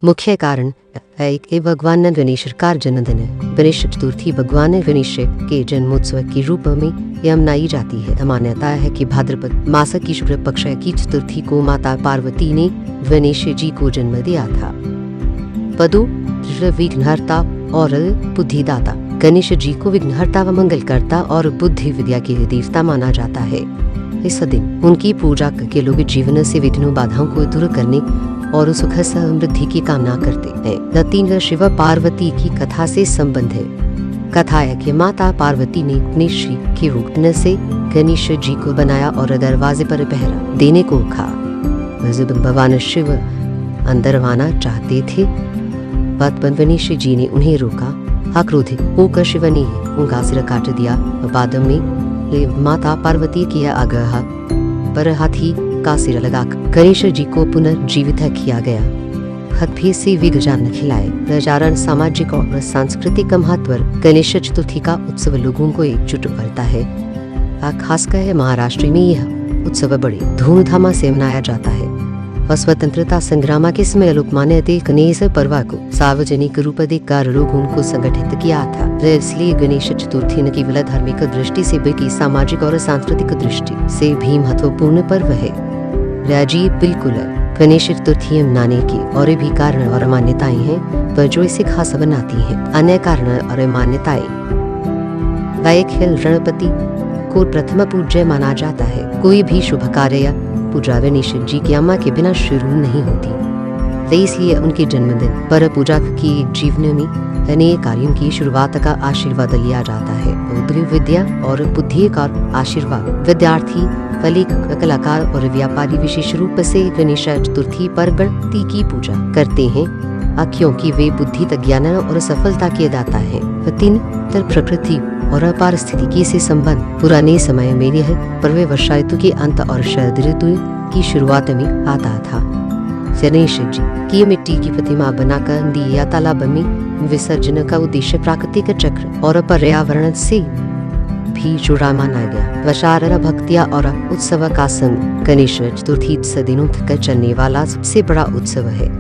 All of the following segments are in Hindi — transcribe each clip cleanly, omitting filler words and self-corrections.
मुख्य कारण है कि भगवान गणेश का जन्मदिन है। गणेश चतुर्थी भगवान गणेश के जन्मोत्सव के रूप में यह मनाई जाती है। मान्यता है कि भाद्रपद मास की शुक्ल पक्ष की चतुर्थी को माता पार्वती ने गणेश जी को जन्म दिया था। पदु विघ्नहर्ता और बुद्धिदाता। गणेश जी को विघ्नहर्ता व मंगलकर्ता और बुद्धि विद्या के देवता माना जाता है। इस दिन उनकी पूजा करके लोग जीवन से विघ्न बाधाओं को दूर करने और सुख समृद्धि की कामना करते हैं। तीन शिव पार्वती की कथा से संबंध है। कथा है कि माता पार्वती ने गणेश जी के रूप से गणेश जी को बनाया और दरवाजे पर पहरा देने को कहा। जब भगवान शिव अंदर आना चाहते थे, गणेश जी ने उन्हें रोका। आक्रोधित होकर शिव ने उनका सिर काट दिया। बाद में माता पार्वती की आग्रह पर हाथी का सिर लगाकर गणेश जी को पुनर्जीवित किया गया। हथेली से विघ्न खिलाए। प्रचारण सामाजिक और सांस्कृतिक महत्व। गणेश चतुर्थी का उत्सव लोगों को एकजुट करता है। खासकर महाराष्ट्र में यह उत्सव बड़े धूमधाम से मनाया जाता है। स्वतंत्रता संग्राम के समय लोकमान्य तिलक ने इस पर्व को सार्वजनिक रूप देकर लोगों को संगठित किया था। इसलिए गणेश चतुर्थी न केवल धार्मिक दृष्टि से बल्कि सामाजिक और सांस्कृतिक दृष्टि से भी महत्वपूर्ण पर्व है। राजी बिल्कुल गणेश चतुर्थी मनाने की और भी कारण और मान्यताएं हैं, पर जो इसे खास बनाती हैं। अन्य कारण और मान्यताएं। गणपति को प्रथम पूज्य माना जाता है। कोई भी शुभ कार्य पूजा गणेश जी की अम्मा के बिना शुरू नहीं होती, तो इसलिए उनके जन्मदिन पर पूजा की जीवन में अनेक कार्यों की शुरुआत का आशीर्वाद लिया जाता है। बुद्धि विद्या और बुद्धि का आशीर्वाद। विद्यार्थी, लेखक, कलाकार और व्यापारी विशेष रूप से गणेश चतुर्थी पर गणपति की पूजा करते हैं, क्योंकि वे बुद्धि, ज्ञान और सफलता के दाता हैं। तीन प्रकृति और पारिस्थितिकी से संबंध। पुराने समय में यह पर्व वर्षा ऋतु के अंत और शरद ऋतु की शुरुआत में आता था। गणेश जी की मिट्टी की प्रतिमा बनाकर नदी या तालाब में विसर्जन का उद्देश्य प्राकृतिक चक्र और पर्यावरण से भी जुड़ा माना गया। वर्षारण भक्तिया और उत्सव का संग। गणेश चतुर्थी दिनों तक चलने वाला सबसे बड़ा उत्सव है।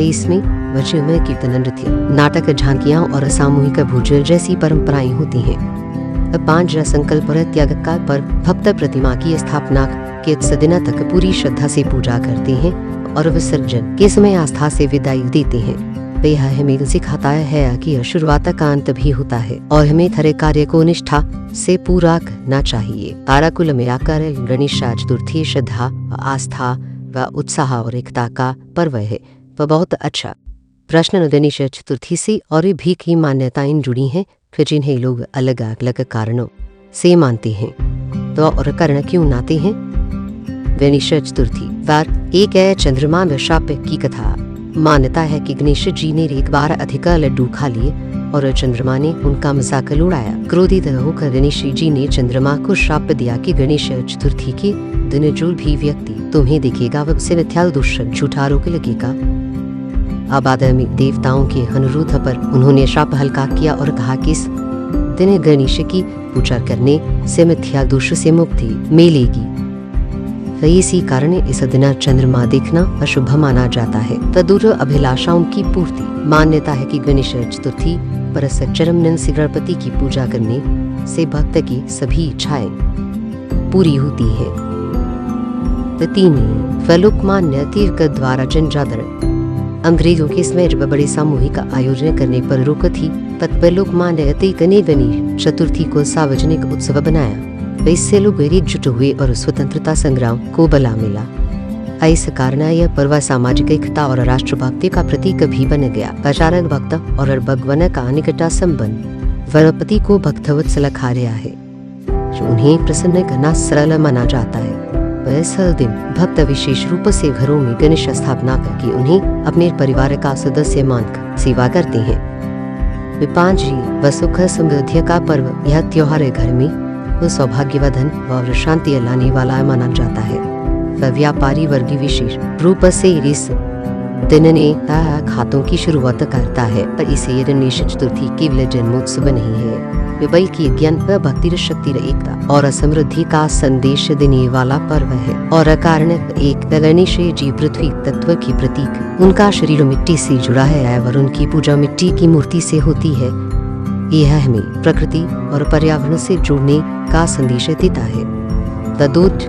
इसमें वचन में कीर्तन, नृत्य, नाटक, झांकियां और सामूहिक भोजन जैसी परंपराएं होती हैं। 5 संकल्प त्याग का पर भक्त प्रतिमा की स्थापना के 10 दिन तक पूरी श्रद्धा से पूजा करते हैं और विसर्जन के समय आस्था से विदाई देते हैं। यह हमें सिखाता है कि शुरुआत का अंत भी होता है और हमें हर कार्य को निष्ठा से पूरा करना चाहिए। ताराकुल में आकर गणेश चतुर्थी श्रद्धा, आस्था व उत्साह और एकता का पर्व है। वह बहुत अच्छा प्रश्न। गणेश चतुर्थी से और भी कई मान्यताएं जुड़ी हैं, जिन्हें लोग अलग अलग कारणों से मानते हैं। तो और कारण क्यों मनाते हैं? गणेश चतुर्थी वार एक है चंद्रमा में शाप की कथा। मान्यता है कि गणेश जी ने एक बार अधिक लड्डू खा लिए और चंद्रमा ने उनका मजाक उड़ाया। क्रोधित होकर गणेश जी ने चंद्रमा को श्राप दिया कि गणेश चतुर्थी के दिन जो भी व्यक्ति तुम्हें देखेगा वह उसे मिथ्या दोष झूठा आरोप लगेगा। बाद में देवताओं के अनुरोध पर उन्होंने श्राप हल्का किया और कहा कि इस दिन गणेश की पूजा करने से मिथ्या दोष से मुक्ति मिलेगी। इसी कारण इस दिन चंद्रमा देखना अशुभ माना जाता है। तदुर अभिलाषाओं की पूर्ति। मान्यता है कि गणेश चतुर्थी पर चरम से गणपति की पूजा करने से भक्त की सभी इच्छाएं पूरी होती है। 3 लोकमान्य तिलक द्वारा जनजागरण। अंग्रेजों के समय जब बड़े सामूहिक आयोजन करने पर रोक थी, तब लोकमान्य तिलक ने गणेश चतुर्थी को सार्वजनिक उत्सव बनाया। इससे लोग एकजुट हुए और स्वतंत्रता संग्राम को बला मिला। इस कारण यह पर्व सामाजिक एकता और राष्ट्रभक्ति का प्रतीक भी बन गया। प्रचारक भक्त और भगवान का निकट संबंध। गणपति को भक्तवत्सल कार्य है, उन्हें प्रसन्न करना सरल माना जाता है। इस दिन भक्त विशेष रूप से घरों में गणेश स्थापना करके उन्हें अपने परिवार का सदस्य मानकर सेवा करते हैं। 5 व सुख समृद्धि का पर्व। यह त्योहार घर में सौभाग्यवर्धन और शांति लाने वाला माना जाता है। व्यापारी वर्ग विशेष रूप से इस दिन ने खातों की शुरुआत करता है, पर इसे गणेश चतुर्थी केवल जन्मोत्सव नहीं है, बल्कि ज्ञान व भक्ति शक्ति एकता और समृद्धि का संदेश देने वाला पर्व है। और कारण एक गणेश जी पृथ्वी तत्व की प्रतीक, उनका शरीर मिट्टी से जुड़ा है और उनकी पूजा मिट्टी की मूर्ति से होती है। यह हमें प्रकृति और पर्यावरण से जुड़ने का संदेश देता है। तदोच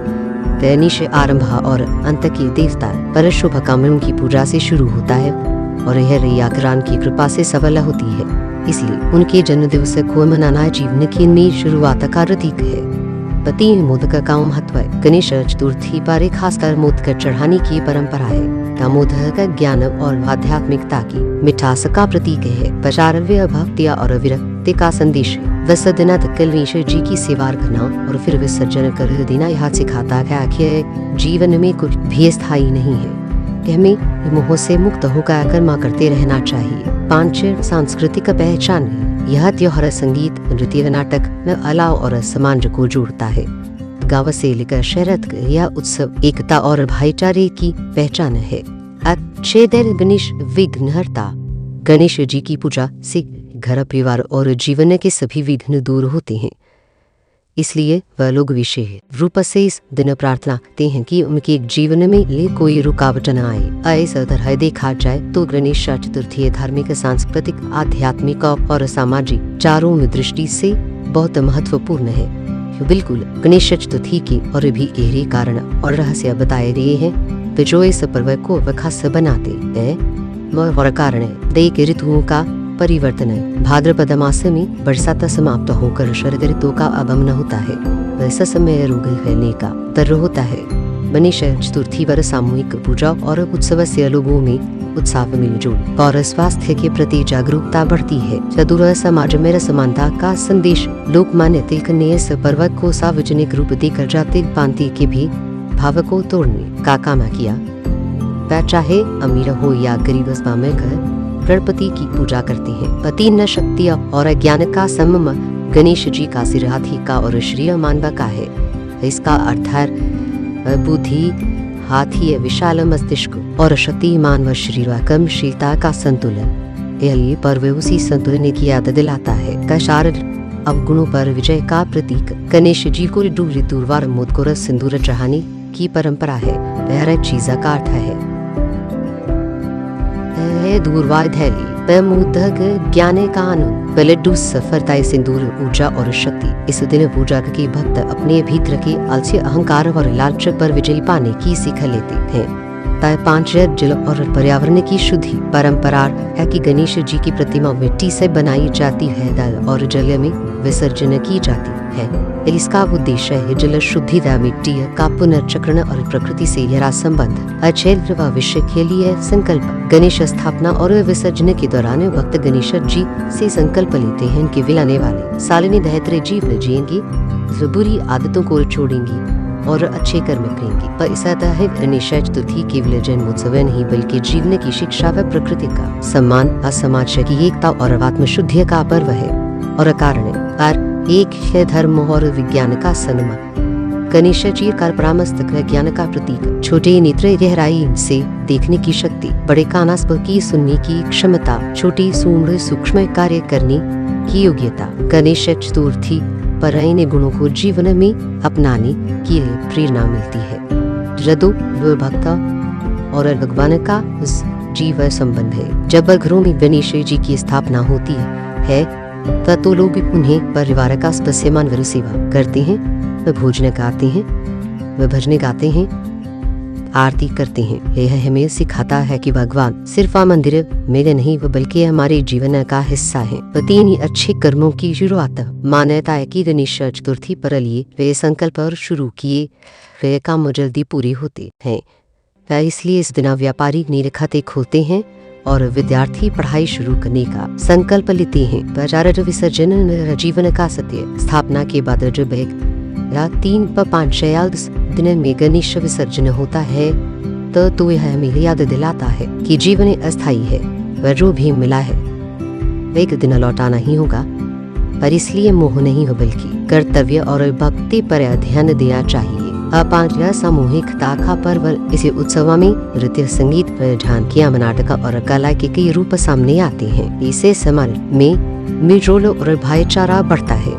गणेश आरंभ और अंत के देवता पर शुभकामनाओं की पूजा से शुरू होता है और यह रैयाकरण की कृपा से सफल होती है। इसलिए उनके जन्म दिवस को मनाना जीवन की नई शुरुआत का प्रतीक है। पति मोदक का महत्व है। गणेश चतुर्थी पर खासकर मोदक चढ़ाने की परंपरा है। मोदक ज्ञान और आध्यात्मिकता की मिठास का प्रतीक है। पचारव्य भक्ति और विरक्ति का संदेश है। विसर्जन गणेश जी की सेवा करना और फिर विसर्जन कर देना यह सिखाता है कि जीवन में कुछ भी स्थायी नहीं है, हमें मोह से मुक्त होकर कर्म करते रहना चाहिए। 5 सांस्कृतिक पहचान है। यह त्योहार संगीत, नृत्य, नाटक, कला और समाज को जोड़ता है। गांव से लेकर शहर तक यह उत्सव एकता और भाईचारे की पहचान है। अक्षय गणेश विघ्नहर्ता। गणेश जी की पूजा से घर, परिवार और जीवन के सभी विघ्न दूर होते हैं। इसलिए वह लोग विशेष रूप से इस दिन प्रार्थना करते हैं कि उनके जीवन में कोई रुकावट न आए। ऐसा तरह देखा जाए तो गणेश चतुर्थी धार्मिक, सांस्कृतिक, आध्यात्मिक और सामाजिक चारों दृष्टि से बहुत महत्वपूर्ण है। बिल्कुल गणेश चतुर्थी के और भी गहरे कारण और रहस्य बताए गए हैं जो इस पर्व को खास बनाते हैं। और कारण है ऋतुओं का परिवर्तन है। भाद्रपद मास में बरसात समाप्त होकर शरद ऋतु का आगमन होता है। वैसा समय रोग फैलने का डर होता है। गणेश चतुर्थी पर सामूहिक पूजा और उत्सव से लोगों में उत्साह, मिलजुल और स्वास्थ्य के प्रति जागरूकता बढ़ती है। चतुर समाज में समानता का संदेश। लोकमान्य तिलक ने इस पर्व को सार्वजनिक रूप देकर जाति पांति के भी भाव को तोड़ने का काम किया। वह चाहे अमीर हो या गरीब, कर गणपति की पूजा करते हैं। पति न शक्ति और ज्ञान का समम गणेश जी का सिर हाथी का और शरीर मानव का है। इसका अर्थ है बुद्धि हाथी, विशाल मस्तिष्क और शक्ति मानव शरीर कर्मशीलता का संतुलन। यह पर्व उसी संतुलन की याद दिलाता है। कशार अवगुणों पर विजय का प्रतीक। गणेश जी को दूरवार मोदक सिंदूर चढ़ाने की परंपरा है। वह चीज का अर्थ है दूरवार धैर्य, मोदक ज्ञान का आनंद, लड्डू सफलता, सिंदूर ऊर्जा और शक्ति। इस दिन पूजा के भक्त अपने भीतर के आलस्य, अहंकार और लालच पर विजय पाने की सीख लेते हैं। 5 जल और पर्यावरण की शुद्धि। परंपरा है कि गणेश जी की प्रतिमा मिट्टी से बनाई जाती है और जल में विसर्जन की जाती है। इसका उद्देश्य है जल शुद्धि, मिट्टी का पुनर्चक्रण और प्रकृति से गहरा संबंध। अक्षय भविष्य के लिए संकल्प। गणेश स्थापना और विसर्जन के दौरान भक्त गणेश जी से संकल्प लेते हैं कि वे आने वाले साल में बेहतर जीवन जिएंगे, बुरी आदतों को छोड़ेंगी और अच्छे कर्म करेंगे। पर ऐसा है गणेश चतुर्थी केवल जन्मोत्सव नहीं, बल्कि जीवन की शिक्षा व प्रकृति का सम्मान, समाज की एकता और आत्मशुद्धि का पर्व है। और कारण एक है धर्म और विज्ञान का संगम। गणेश जी का परामस्तक ज्ञान का प्रतीक। छोटे नेत्र, गहराई से देखने की शक्ति, बड़े कान की सुनने की क्षमता, छोटी सूंड सूक्ष्म कार्य करने की योग्यता। गणेश चतुर्थी पर इन गुणों को जीवन में अपनाने की प्रेरणा मिलती है। जदो भक्त और भगवान का जीव संबंध है। जब घरों में गणेश जी की स्थापना होती है तो लोग उन्हें परिवार का सदस्य मानकर सेवा करते हैं। वे भोजन गाते हैं, वे भजन गाते हैं, आरती करते हैं। यह हमें सिखाता है कि भगवान सिर्फ मंदिर में नहीं बल्कि हमारे जीवन का हिस्सा है। 3 अच्छे कर्मों की शुरुआत। मान्यता है कि गणेश चतुर्थी पर लिए वे संकल्प और शुरू किए वे काम जल्दी पूरे होते हैं। इसलिए इस दिन व्यापारी नए खाते खोलते हैं और विद्यार्थी पढ़ाई शुरू करने का संकल्प लेते हैं। बाजार विसर्जन जीवन का सत्य। स्थापना के बाद जब 3-5 दिन में गणेश विसर्जन होता है तो यह हमें याद दिलाता है कि जीवन अस्थायी है। वह जो भी मिला है एक दिन लौटाना ही होगा। पर इसलिए मोह नहीं हो बल्कि कर्तव्य और भक्ति पर ध्यान देना चाहिए। अपांच सामूहिकता का पर्व। इस उत्सव में नृत्य, संगीत, झांकियां, नाटक और कला के कई रूप सामने आते हैं। इससे समाज में मेलजोल और भाईचारा बढ़ता है।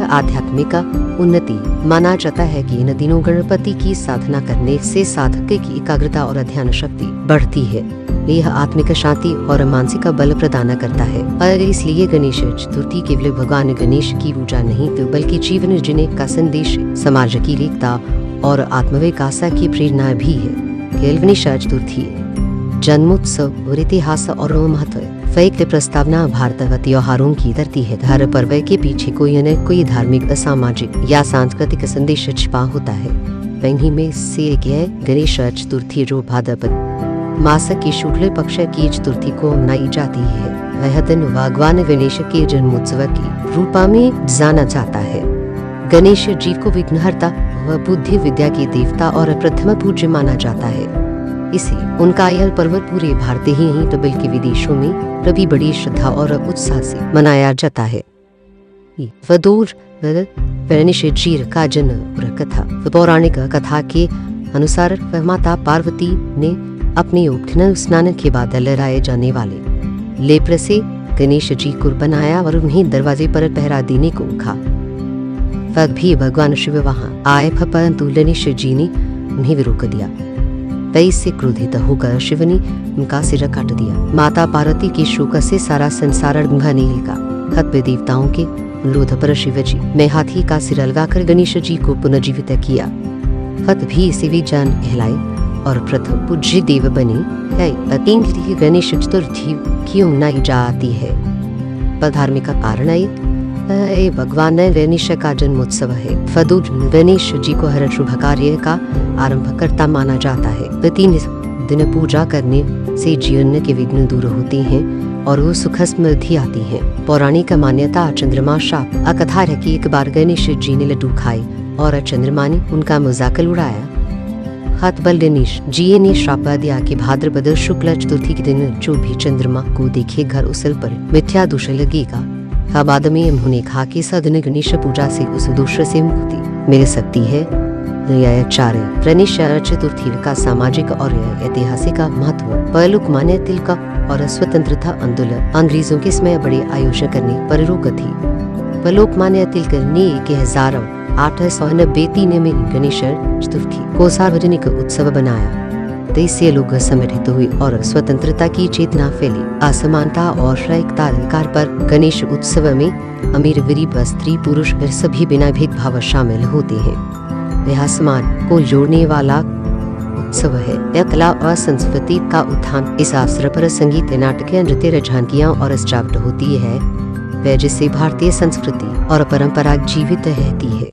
आध्यात्मिक उन्नति। माना जाता है कि इन दिनों गणपति की साधना करने से साधक की एकाग्रता और ध्यान शक्ति बढ़ती है। यह आत्मिक शांति और मानसिक बल प्रदान करता है। और इसलिए गणेश चतुर्थी केवल भगवान गणेश की पूजा नहीं तो बल्कि जीवन जीने का संदेश, समाज की एकता और आत्मविकास की प्रेरणा भी है। गणेश चतुर्थी जन्मोत्सव और इतिहास और महत्व। फैक्ट प्रस्तावना भारत त्योहारों की धरती है। हर पर्व के पीछे कोई न कोई धार्मिक, सामाजिक या सांस्कृतिक संदेश छिपा होता है। वहीं में से एक है गणेश चतुर्थी, जो भाद्रपद मास की शुक्ल पक्ष की चतुर्थी को मनाई जाती है। वह दिन भगवान गणेश के जन्मोत्सव के रूप में जाना जाता है। गणेश जी को विघ्नहर्ता व बुद्धि विद्या के देवता और प्रथम पूज्य माना जाता है। इसे उनका यह पर्व पूरे भारत ही नहीं तो बल्कि विदेशों में भी बड़ी श्रद्धा और उत्साह से मनाया जाता है। गणेश जी का जन्म कथा। पौराणिक कथा के अनुसार माता पार्वती ने अपने उपनयन स्नान के बाद लहराए जाने वाले लेप्र से गणेश जी को बनाया और उन्हें दरवाजे पर पहरा देने को कहा। भी भगवान शिव वहां आए, परंतु गणेश जी ने उन्हें विरोध दिया। तई से क्रोधित होकर शिव ने उनका सिर काट दिया। माता पार्वती के शोक से सारा संसार घने लगा। खत देवताओं के अनुरोध पर शिव जी में हाथी का सिर लगाकर गणेश जी को पुनर्जीवित किया। खत भी इसे भी जान कहलाए और प्रथम पूज्य देव बने। गणेश चतुर्थी क्यों मनाई जाती है? धार्मिक कारण भगवान गणेश का जन्मोत्सव है। गणेश जी को हर शुभ कार्य का आरंभकर्ता माना जाता है। 3 दिन पूजा करने से जीवन के विघ्न दूर होते हैं और वो सुख समृद्धि आती है। पौराणिक मान्यता चंद्रमा शाप। कथा है कि एक बार गणेश जी ने लड्डू खाए और चंद्रमा ने उनका मजाक उड़ाया। गणेश जी ने श्राप दिया कि भाद्रपद शुक्ल चतुर्थी के दिन जो भी चंद्रमा को देखे घर उसल पर मिथ्या दोष लगेगा। बाद में उन्होंने कहा कि सघन गणेश पूजा से उस दोष से मुक्ति मिल सकती है। गणेश चतुर्थी का सामाजिक और ऐतिहासिक महत्व। लोकमान्य तिलक और स्वतंत्रता आंदोलन। अंग्रेजों के समय बड़े आयोजन करने पर रोक थी। लोकमान्य तिलक ने 1893 में गणेश चतुर्थी को सार्वजनिक उत्सव बनाया। इससे लोग संगठित हुए और स्वतंत्रता की चेतना फैली। असमानता और एकता अधिकार पर गणेश उत्सव में अमीर गरीब स्त्री पुरुष सभी बिना भेदभाव शामिल होते हैं। यह समाज को जोड़ने वाला उत्सव है। यह कला और संस्कृति का उत्थान। इस अवसर पर संगीत, नाटक, नृत्य, झांकियां और सजावट होती है, जिससे भारतीय संस्कृति और परंपरा जीवित रहती है।